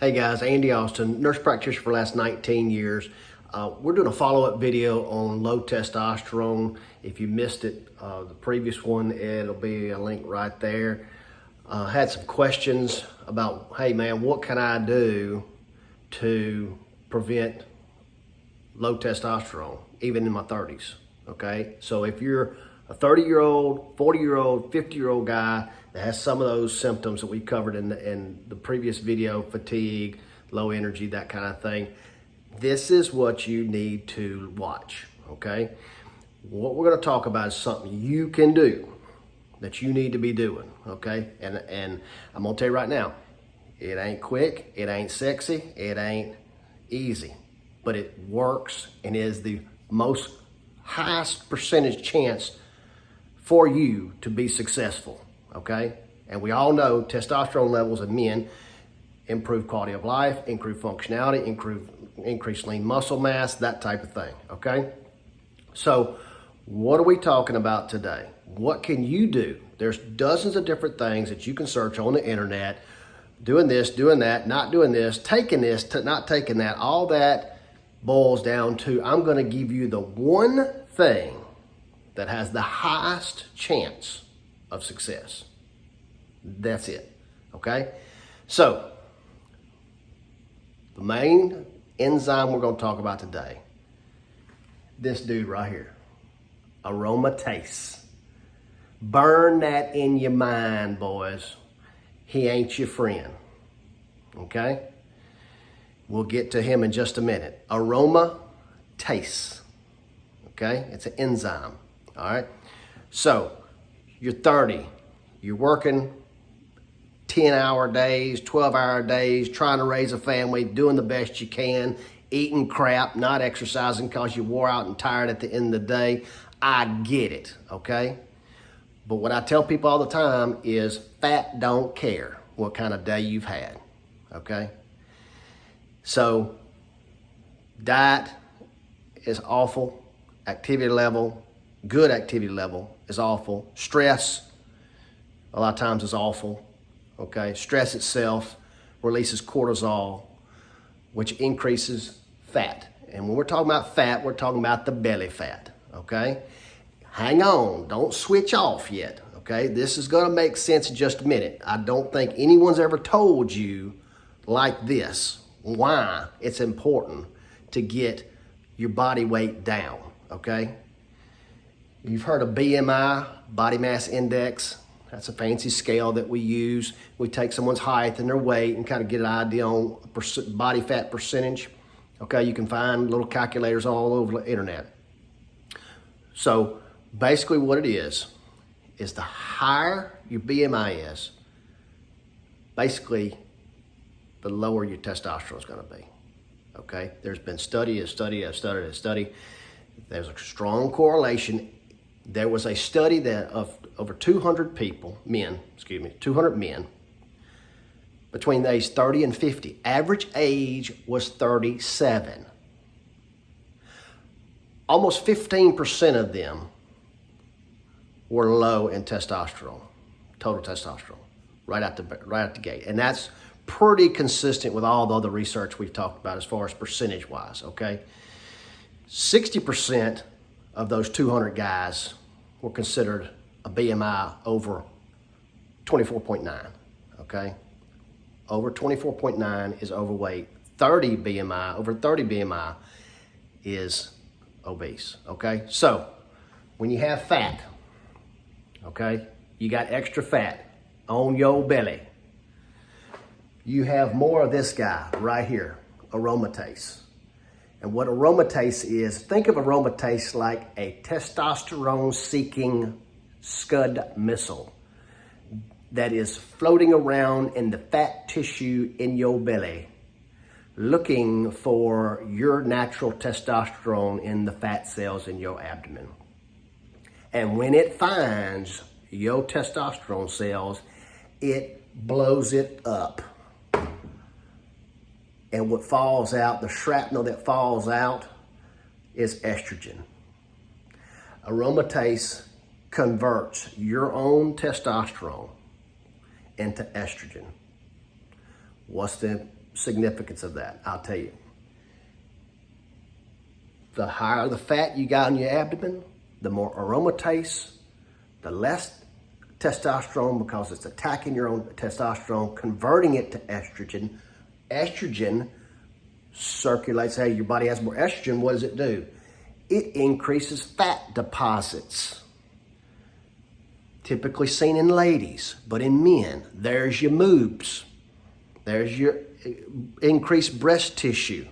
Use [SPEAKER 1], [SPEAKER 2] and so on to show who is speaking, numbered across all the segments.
[SPEAKER 1] Hey guys, Andy Austin, nurse practitioner for the last 19 years. We're doing a follow-up video on low testosterone. If you missed it, the previous one, it'll be a link right there. Had some questions about, hey man, what can I do to prevent low testosterone, even in my 30s, okay? So if you're a 30-year-old, 40-year-old, 50-year-old guy that has some of those symptoms that we covered in the previous video, fatigue, low energy, that kind of thing, this is what you need to watch, okay? What we're gonna talk about is something you can do that you need to be doing, okay? And I'm gonna tell you right now, it ain't quick, it ain't sexy, it ain't easy, but it works and is the most highest percentage chance for you to be successful, okay? And we all know testosterone levels in men improve quality of life, improve functionality, increase lean muscle mass, that type of thing, okay? So what are we talking about today? What can you do? There's dozens of different things that you can search on the internet, doing this, doing that, not doing this, taking this, not taking that. All that boils down to, I'm gonna give you the one thing that has the highest chance of success. That's it, okay? So, the main enzyme we're gonna talk about today, this dude right here, aromatase. Burn that in your mind, boys. He ain't your friend, okay? We'll get to him in just a minute. Aromatase, okay? It's an enzyme. All right, so you're 30, you're working 10-hour days, 12-hour days, trying to raise a family, doing the best you can, eating crap, not exercising because you wore out and tired at the end of the day. I get it, okay? But what I tell people all the time is fat don't care what kind of day you've had, okay? So diet is awful, activity level, good activity level is awful. Stress, a lot of times, is awful, okay? Stress itself releases cortisol, which increases fat. And when we're talking about fat, we're talking about the belly fat, okay? Hang on, don't switch off yet, okay? This is gonna make sense in just a minute. I don't think anyone's ever told you like this why it's important to get your body weight down, okay? You've heard of BMI, body mass index. That's a fancy scale that we use. We take someone's height and their weight and kind of get an idea on body fat percentage. Okay, you can find little calculators all over the internet. So basically what it is the higher your BMI is, basically the lower your testosterone is gonna be, okay? There's been study. There's a strong correlation. There was a study that of over 200 men, between the age 30 and 50. Average age was 37. Almost 15% of them were low in testosterone, total testosterone, right out the gate. And that's pretty consistent with all the other research we've talked about as far as percentage-wise, okay? 60% of those 200 guys were considered a BMI over 24.9, okay? Over 24.9 is overweight. Over 30 BMI is obese, okay? So when you have fat, okay, you got extra fat on your belly, you have more of this guy right here, aromatase. And what aromatase is, think of aromatase like a testosterone-seeking SCUD missile that is floating around in the fat tissue in your belly, looking for your natural testosterone in the fat cells in your abdomen. And when it finds your testosterone cells, it blows it up. And what falls out, the shrapnel that falls out, is estrogen. Aromatase converts your own testosterone into estrogen. What's the significance of that, I'll tell you. The higher the fat you got in your abdomen, the more aromatase, the less testosterone, because it's attacking your own testosterone, converting it to estrogen. Estrogen circulates. Hey, your body has more estrogen. What does it do? It increases fat deposits. Typically seen in ladies, but in men, there's your moobs. There's your increased breast tissue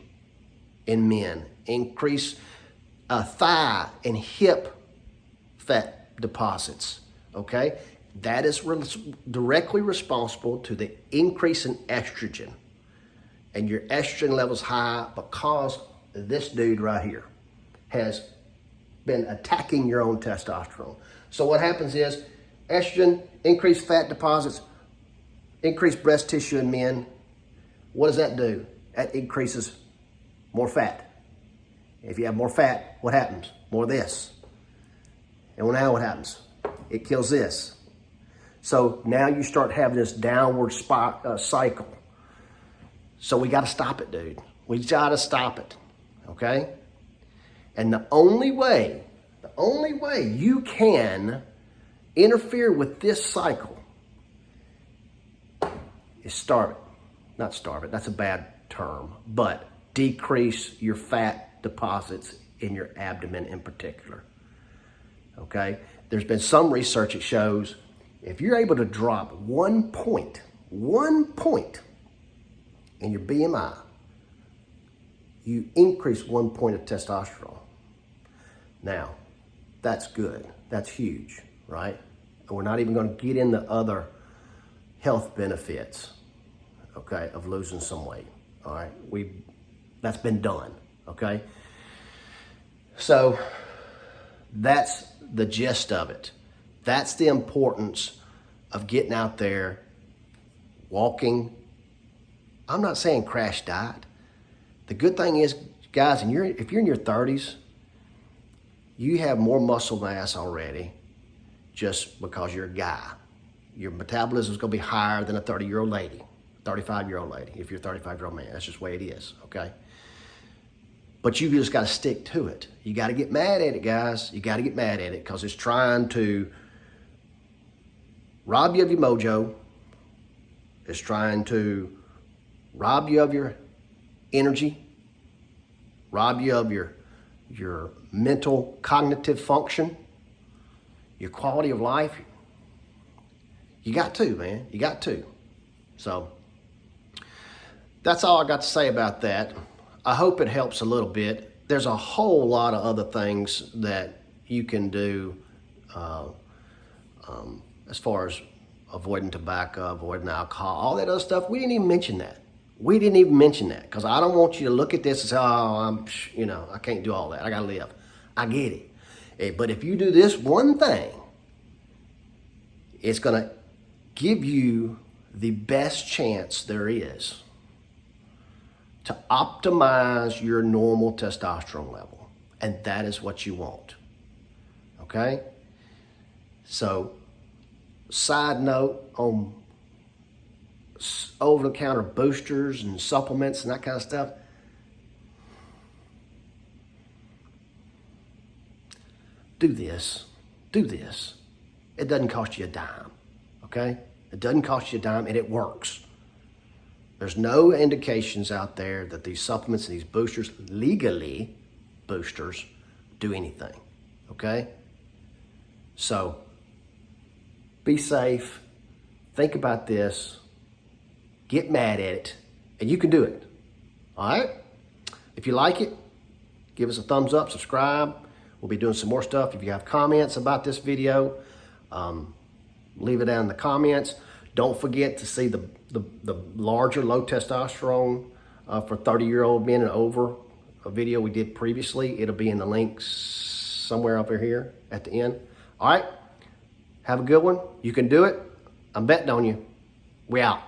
[SPEAKER 1] in men. Increase thigh and hip fat deposits, okay? That is directly responsible to the increase in estrogen. And your estrogen level's high because this dude right here has been attacking your own testosterone. So what happens is estrogen, increased fat deposits, increased breast tissue in men. What does that do? That increases more fat. If you have more fat, what happens? More of this. And now what happens? It kills this. So now you start having this downward cycle. So we got to stop it, dude. We got to stop it, okay? And the only way you can interfere with this cycle is starve it. Not starve it, that's a bad term, but decrease your fat deposits in your abdomen in particular, okay? There's been some research that shows if you're able to drop 1 point in your BMI, you increase 1 point of testosterone. Now, that's good. That's huge, right? And we're not even going to get into other health benefits, okay, of losing some weight, all right? That's been done, okay? So that's the gist of it. That's the importance of getting out there, walking. I'm not saying crash diet. The good thing is, guys, if you're in your 30s, you have more muscle mass already just because you're a guy. Your metabolism is going to be higher than a 30-year-old lady, 35-year-old lady, if you're a 35-year-old man. That's just the way it is, okay? But you just got to stick to it. You got to get mad at it, guys. You got to get mad at it because it's trying to rob you of your mojo. It's trying to rob you of your energy, rob you of your mental cognitive function, your quality of life. You got to, man. You got to. So that's all I got to say about that. I hope it helps a little bit. There's a whole lot of other things that you can do as far as avoiding tobacco, avoiding alcohol, all that other stuff. We didn't even mention that. We didn't even mention that because I don't want you to look at this and say, oh, I can't do all that. I got to live. I get it. But if you do this one thing, it's going to give you the best chance there is to optimize your normal testosterone level. And that is what you want. Okay? So, side note on over-the-counter boosters and supplements and that kind of stuff. Do this. It doesn't cost you a dime, okay? It doesn't cost you a dime and it works. There's no indications out there that these supplements and these boosters, legally boosters, do anything, okay? So, be safe. Think about this. Get mad at it, and you can do it. All right? If you like it, give us a thumbs up, subscribe. We'll be doing some more stuff. If you have comments about this video, leave it down in the comments. Don't forget to see the larger low testosterone for 30-year-old men and over, a video we did previously. It'll be in the links somewhere over here at the end. All right? Have a good one. You can do it. I'm betting on you. We out.